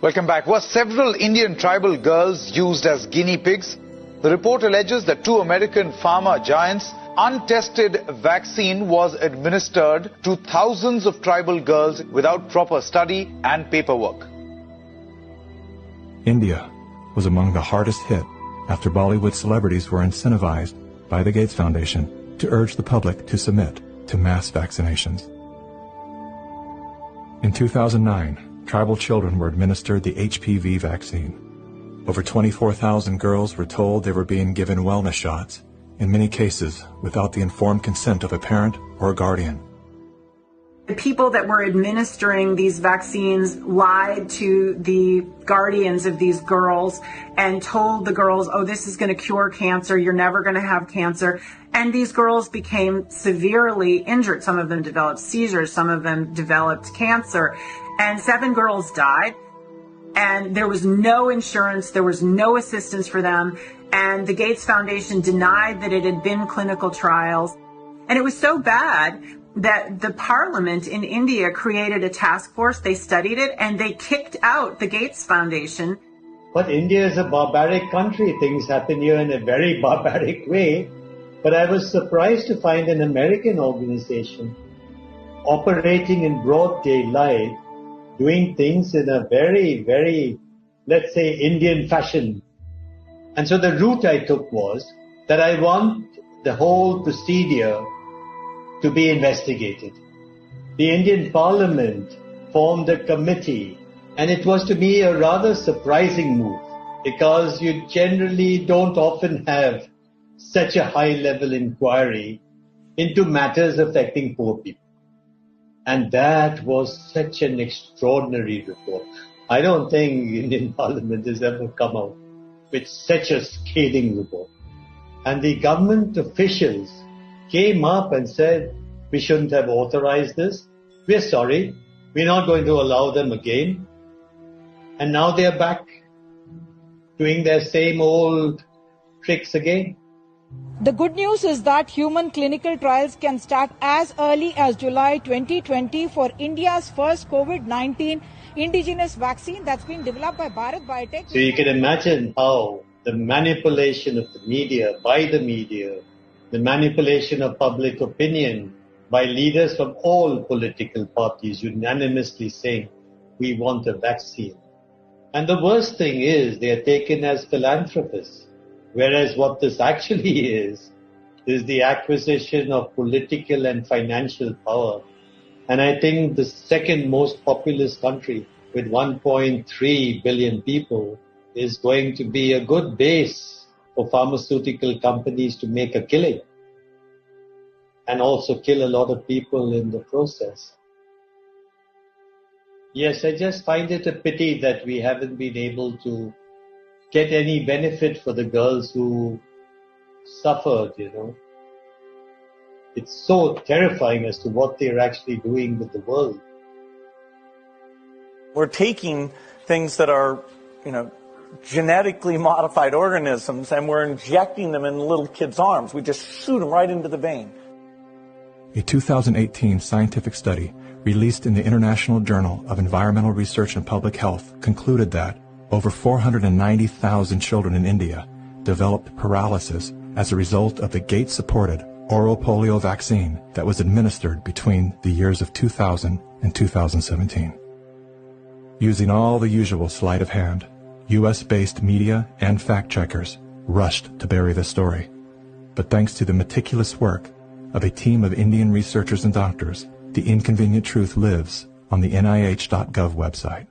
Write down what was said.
Welcome back. Were several Indian tribal girls used as guinea pigs? The report alleges that two American pharma giants' untested vaccine was administered to thousands of tribal girls without proper study and paperwork. India was among the hardest hit after Bollywood celebrities were incentivized by the Gates Foundation to urge the public to submit to mass vaccinations. In 2009, tribal children were administered the HPV vaccine. Over 24,000 girls were told they were being given wellness shots, in many cases without the informed consent of a parent or a guardian. The people that were administering these vaccines lied to the guardians of these girls and told the girls, oh, this is going to cure cancer, you're never going to have cancer. And these girls became severely injured. Some of them developed seizures, some of them developed cancer. And 7 girls died. And there was no insurance, there was no assistance for them. And the Gates Foundation denied that it had been clinical trials. And it was so bad that the parliament in India created a task force, they studied it, and they kicked out the Gates Foundation. But India is a barbaric country. Things happen here in a very barbaric way. But I was surprised to find an American organization operating in broad daylight, doing things in a very, very, let's say, Indian fashion. And so the route I took was that I want the whole procedure to be investigated. The Indian Parliament formed a committee, and it was to me a rather surprising move because you generally don't often have such a high-level inquiry into matters affecting poor people. And that was such an extraordinary report. I don't think Indian Parliament has ever come out with such a scathing report. And the government officials came up and said, we shouldn't have authorized this. We're sorry. We're not going to allow them again. And now they're back doing their same old tricks again. The good news is that human clinical trials can start as early as July 2020 for India's first COVID-19 indigenous vaccine that's been developed by Bharat Biotech. So you can imagine how the manipulation of the media, by the media, the manipulation of public opinion by leaders from all political parties unanimously saying, we want a vaccine. And the worst thing is they are taken as philanthropists. Whereas what this actually is the acquisition of political and financial power. And I think the second most populous country with 1.3 billion people is going to be a good base for pharmaceutical companies to make a killing and also kill a lot of people in the process. Yes, I just find it a pity that we haven't been able to get any benefit for the girls who suffered, It's so terrifying as to what they're actually doing with the world. We're taking things that are, genetically modified organisms and we're injecting them in little kids' arms. We just shoot them right into the vein. A 2018 scientific study released in the International Journal of Environmental Research and Public Health concluded that over 490,000 children in India developed paralysis as a result of the Gates-supported oral polio vaccine that was administered between the years of 2000 and 2017. Using all the usual sleight of hand, U.S.-based media and fact-checkers rushed to bury the story. But thanks to the meticulous work of a team of Indian researchers and doctors, the inconvenient truth lives on the NIH.gov website.